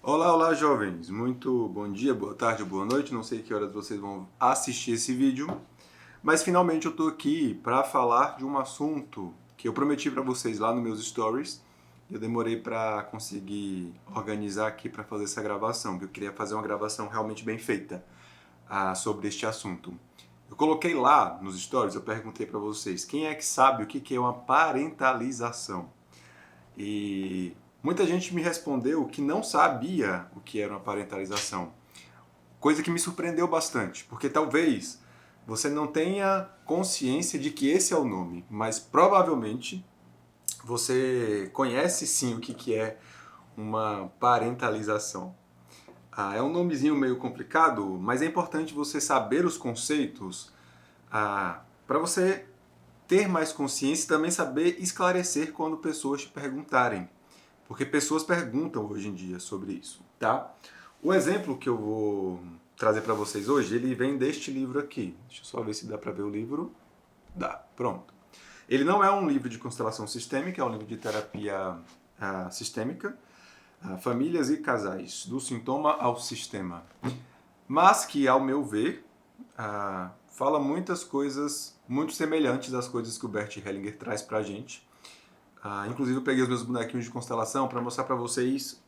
Olá, olá, jovens! Muito bom dia, boa tarde, boa noite. Não sei que horas vocês vão assistir esse vídeo, mas finalmente eu tô aqui para falar de um assunto que eu prometi para vocês lá nos meus stories. Eu demorei para conseguir organizar aqui para fazer essa gravação, porque eu queria fazer uma gravação realmente bem feita sobre este assunto. Eu coloquei lá nos stories, eu perguntei para vocês, quem é que sabe o que é uma parentalização? E muita gente me respondeu que não sabia o que era uma parentalização, coisa que me surpreendeu bastante, porque talvez você não tenha consciência de que esse é o nome, mas provavelmente você conhece sim o que é uma parentalização. É um nomezinho meio complicado, mas é importante você saber os conceitos para você ter mais consciência e também saber esclarecer quando pessoas te perguntarem. Porque pessoas perguntam hoje em dia sobre isso, tá? O exemplo que eu vou trazer para vocês hoje, ele vem deste livro aqui. Deixa eu só ver se dá para ver o livro. Dá, pronto. Ele não é um livro de constelação sistêmica, é um livro de terapia sistêmica, famílias e casais, do sintoma ao sistema. Mas que, ao meu ver, fala muitas coisas muito semelhantes às coisas que o Bert Hellinger traz pra gente. Inclusive eu peguei os meus bonequinhos de constelação para mostrar para vocês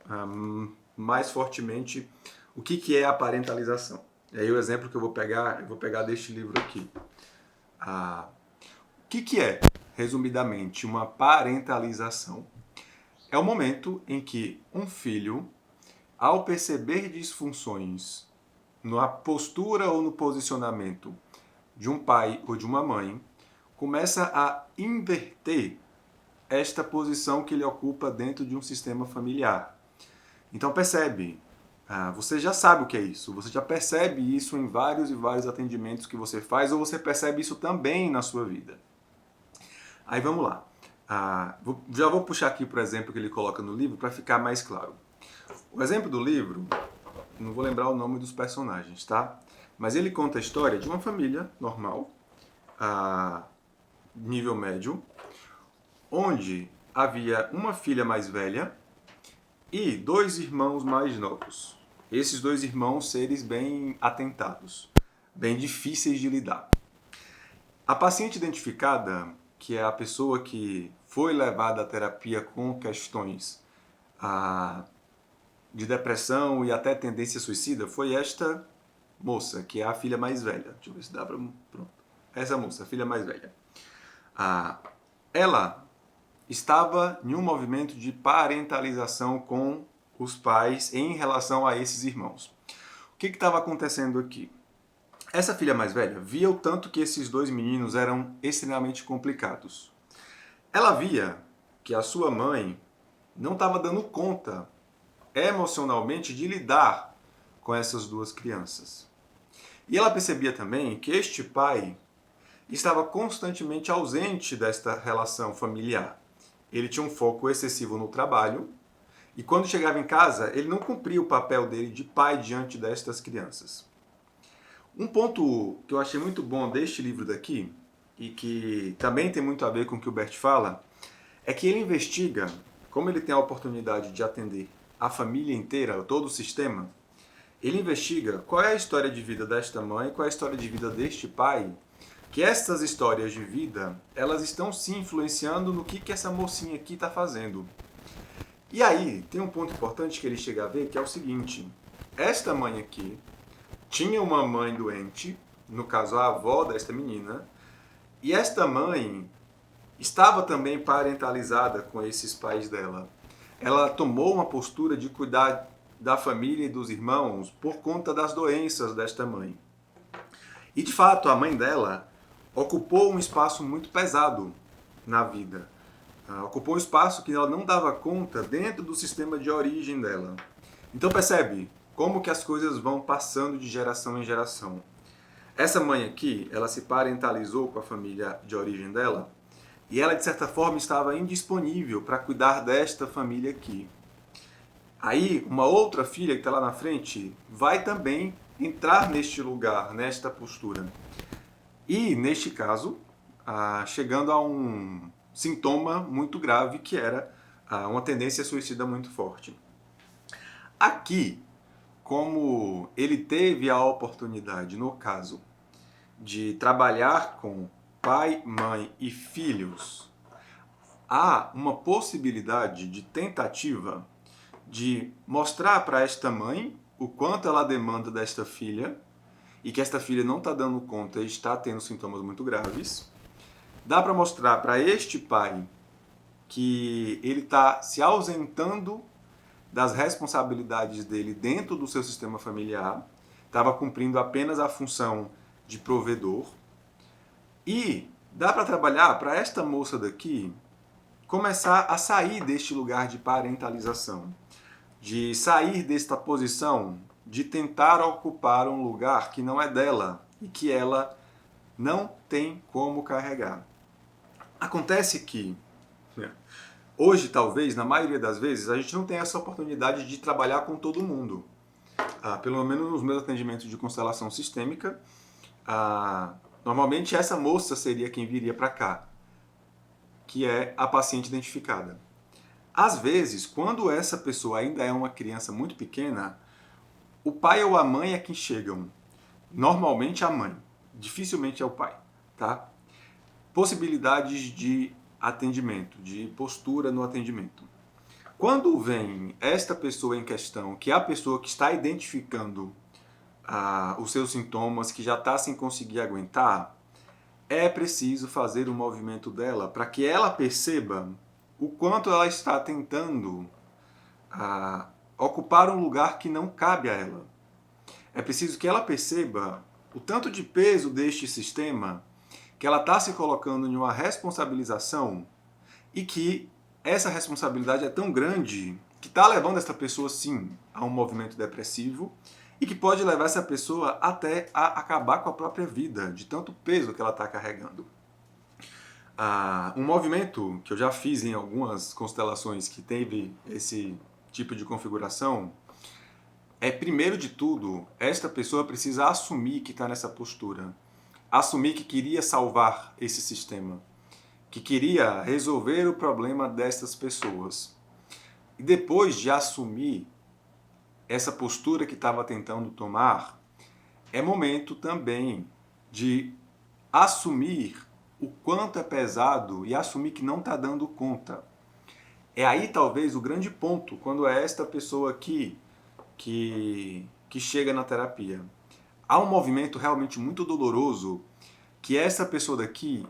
mais fortemente o que é a parentalização. E aí o exemplo que eu vou pegar deste livro aqui. O que é, resumidamente, uma parentalização? É o momento em que um filho, ao perceber disfunções na postura ou no posicionamento de um pai ou de uma mãe, começa a inverter esta posição que ele ocupa dentro de um sistema familiar. Então percebe, você já sabe o que é isso, você já percebe isso em vários e vários atendimentos que você faz, ou você percebe isso também na sua vida. Aí vamos lá. Já vou puxar aqui para o exemplo que ele coloca no livro para ficar mais claro. O exemplo do livro, não vou lembrar o nome dos personagens, tá? Mas ele conta a história de uma família normal, nível médio, onde havia uma filha mais velha e dois irmãos mais novos. Esses dois irmãos, seres bem atentados, bem difíceis de lidar. A paciente identificada, que é a pessoa que foi levada à terapia com questões de depressão e até tendência suicida, foi esta moça, que é a filha mais velha. Deixa eu ver se dá para... Pronto. Essa moça, a filha mais velha. Ela estava em um movimento de parentalização com os pais em relação a esses irmãos. O que estava acontecendo aqui? Essa filha mais velha via o tanto que esses dois meninos eram extremamente complicados. Ela via que a sua mãe não estava dando conta emocionalmente de lidar com essas duas crianças. E ela percebia também que este pai estava constantemente ausente desta relação familiar. Ele tinha um foco excessivo no trabalho e quando chegava em casa, ele não cumpria o papel dele de pai diante destas crianças. Um ponto que eu achei muito bom deste livro daqui, e que também tem muito a ver com o que o Bert fala, é que ele investiga, como ele tem a oportunidade de atender a família inteira, todo o sistema, ele investiga qual é a história de vida desta mãe, qual é a história de vida deste pai, que essas histórias de vida, elas estão se influenciando no que essa mocinha aqui está fazendo. E aí, tem um ponto importante que ele chega a ver, que é o seguinte: esta mãe aqui tinha uma mãe doente, no caso a avó desta menina, e esta mãe estava também parentalizada com esses pais dela. Ela tomou uma postura de cuidar da família e dos irmãos por conta das doenças desta mãe. E de fato, a mãe dela ocupou um espaço muito pesado na vida. Ocupou um espaço que ela não dava conta dentro do sistema de origem dela. Então percebe como que as coisas vão passando de geração em geração. Essa mãe aqui, ela se parentalizou com a família de origem dela e ela, de certa forma, estava indisponível para cuidar desta família aqui. Aí, uma outra filha que está lá na frente vai também entrar neste lugar, nesta postura. E, neste caso, chegando a um sintoma muito grave, que era uma tendência suicida muito forte. Aqui, como ele teve a oportunidade, no caso, de trabalhar com pai, mãe e filhos, há uma possibilidade de tentativa de mostrar para esta mãe o quanto ela demanda desta filha e que esta filha não está dando conta e está tendo sintomas muito graves. Dá para mostrar para este pai que ele está se ausentando das responsabilidades dele dentro do seu sistema familiar, estava cumprindo apenas a função de provedor. E dá para trabalhar para esta moça daqui começar a sair deste lugar de parentalização, de sair desta posição de tentar ocupar um lugar que não é dela e que ela não tem como carregar. Acontece que hoje, talvez, na maioria das vezes, a gente não tem essa oportunidade de trabalhar com todo mundo. Pelo menos nos meus atendimentos de constelação sistêmica, normalmente essa moça seria quem viria para cá, que é a paciente identificada. Às vezes, quando essa pessoa ainda é uma criança muito pequena, o pai ou a mãe é quem chegam. Normalmente a mãe, dificilmente é o pai, tá? Possibilidades de atendimento, de postura no atendimento. Quando vem esta pessoa em questão, que é a pessoa que está identificando os seus sintomas, que já está sem conseguir aguentar, é preciso fazer o movimento dela para que ela perceba o quanto ela está tentando ocupar um lugar que não cabe a ela. É preciso que ela perceba o tanto de peso deste sistema, que ela está se colocando em uma responsabilização e que essa responsabilidade é tão grande que está levando essa pessoa, sim, a um movimento depressivo e que pode levar essa pessoa até a acabar com a própria vida, de tanto peso que ela está carregando. Um movimento que eu já fiz em algumas constelações que teve esse tipo de configuração é, primeiro de tudo, esta pessoa precisa assumir que está nessa postura. Assumir que queria salvar esse sistema, que queria resolver o problema destas pessoas. E depois de assumir essa postura que estava tentando tomar, é momento também de assumir o quanto é pesado e assumir que não está dando conta. É aí talvez o grande ponto, quando é esta pessoa aqui que chega na terapia. Há um movimento realmente muito doloroso que é essa pessoa daqui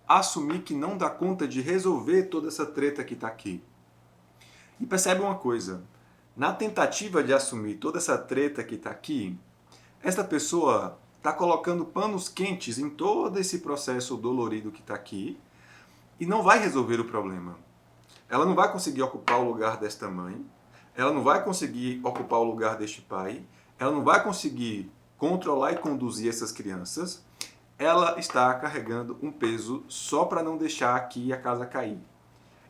assumir que não dá conta de resolver toda essa treta que está aqui. E percebe uma coisa, na tentativa de assumir toda essa treta que está aqui, esta pessoa está colocando panos quentes em todo esse processo dolorido que está aqui e não vai resolver o problema. Ela não vai conseguir ocupar o lugar desta mãe, ela não vai conseguir ocupar o lugar deste pai, ela não vai conseguir controlar e conduzir essas crianças, ela está carregando um peso só para não deixar aqui a casa cair.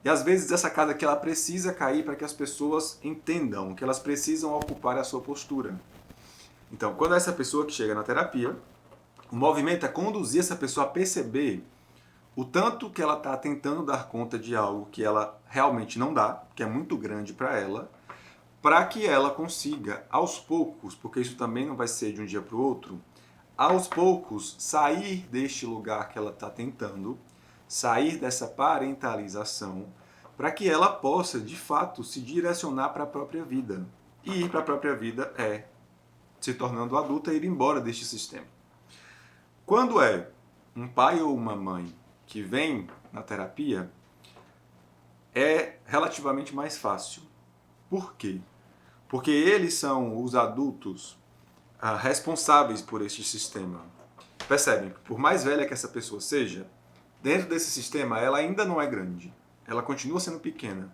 E às vezes essa casa aqui ela precisa cair para que as pessoas entendam que elas precisam ocupar a sua postura. Então, quando essa pessoa que chega na terapia, o movimento é conduzir essa pessoa a perceber o tanto que ela está tentando dar conta de algo que ela realmente não dá, que é muito grande para ela, para que ela consiga, aos poucos, porque isso também não vai ser de um dia para o outro, aos poucos sair deste lugar que ela está tentando, sair dessa parentalização, para que ela possa, de fato, se direcionar para a própria vida. E ir para a própria vida é se tornando adulta e ir embora deste sistema. Quando é um pai ou uma mãe que vem na terapia, é relativamente mais fácil. Por quê? Porque eles são os adultos responsáveis por este sistema. Percebem? Por mais velha que essa pessoa seja, dentro desse sistema ela ainda não é grande. Ela continua sendo pequena.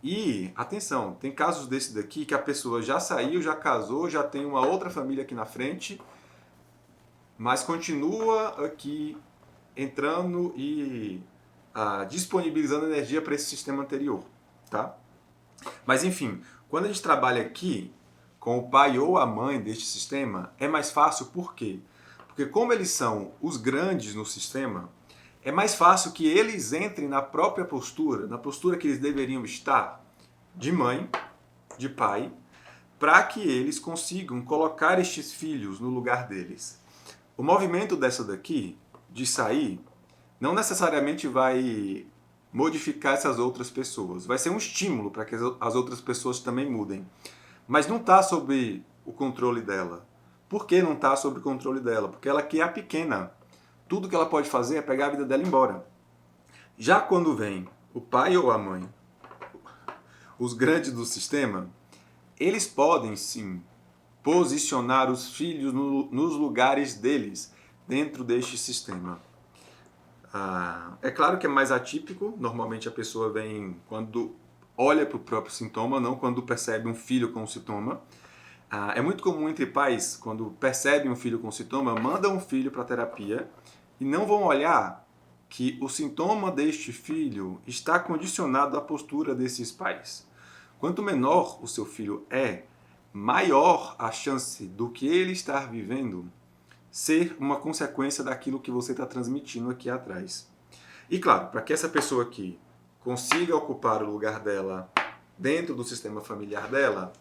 E, atenção, tem casos desse daqui que a pessoa já saiu, já casou, já tem uma outra família aqui na frente, mas continua aqui entrando e disponibilizando energia para esse sistema anterior, tá? Mas enfim, quando a gente trabalha aqui com o pai ou a mãe deste sistema, é mais fácil, por quê? Porque como eles são os grandes no sistema, é mais fácil que eles entrem na própria postura, na postura que eles deveriam estar, de mãe, de pai, para que eles consigam colocar estes filhos no lugar deles. O movimento dessa daqui, de sair, não necessariamente vai modificar essas outras pessoas. Vai ser um estímulo para que as outras pessoas também mudem. Mas não está sob o controle dela. Por que não está sob o controle dela? Porque ela aqui é a pequena. Tudo que ela pode fazer é pegar a vida dela e ir embora. Já quando vem o pai ou a mãe, os grandes do sistema, eles podem sim posicionar os filhos nos lugares deles dentro deste sistema. É claro que é mais atípico, normalmente a pessoa vem quando olha para o próprio sintoma, não quando percebe um filho com sintoma. É muito comum entre pais, quando percebem um filho com sintoma, mandam um filho para a terapia e não vão olhar que o sintoma deste filho está condicionado à postura desses pais. Quanto menor o seu filho é, maior a chance do que ele estar vivendo ser uma consequência daquilo que você está transmitindo aqui atrás. E claro, para que essa pessoa aqui consiga ocupar o lugar dela dentro do sistema familiar dela,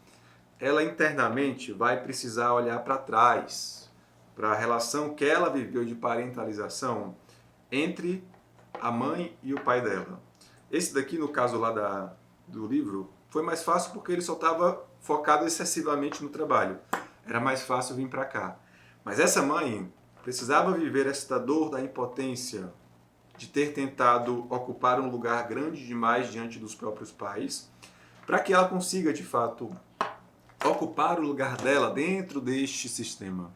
ela internamente vai precisar olhar para trás, para a relação que ela viveu de parentalização entre a mãe e o pai dela. Esse daqui, no caso lá do livro, foi mais fácil porque ele só estava focado excessivamente no trabalho. Era mais fácil vir para cá. Mas essa mãe precisava viver esta dor da impotência, de ter tentado ocupar um lugar grande demais diante dos próprios pais, para que ela consiga, de fato, ocupar o lugar dela dentro deste sistema.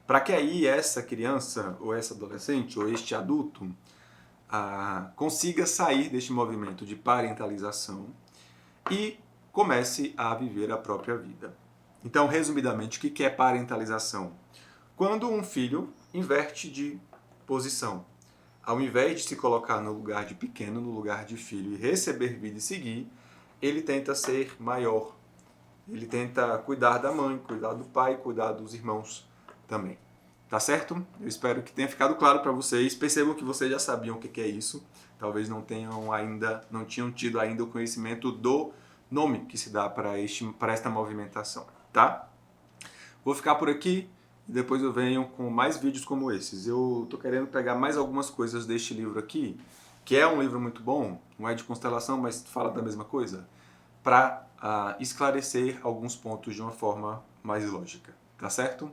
Para que aí essa criança, ou essa adolescente, ou este adulto, consiga sair deste movimento de parentalização e comece a viver a própria vida. Então, resumidamente, o que é parentalização? Quando um filho inverte de posição. Ao invés de se colocar no lugar de pequeno, no lugar de filho e receber vida e seguir, ele tenta ser maior. Ele tenta cuidar da mãe, cuidar do pai, cuidar dos irmãos também. Tá certo? Eu espero que tenha ficado claro para vocês. Percebam que vocês já sabiam o que é isso. Talvez não tinham tido ainda o conhecimento do nome que se dá para esta movimentação, tá? Vou ficar por aqui e depois eu venho com mais vídeos como esses. Eu tô querendo pegar mais algumas coisas deste livro aqui, que é um livro muito bom, não é de constelação, mas fala da mesma coisa, para esclarecer alguns pontos de uma forma mais lógica, tá certo?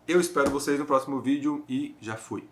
Eu espero vocês no próximo vídeo e já fui!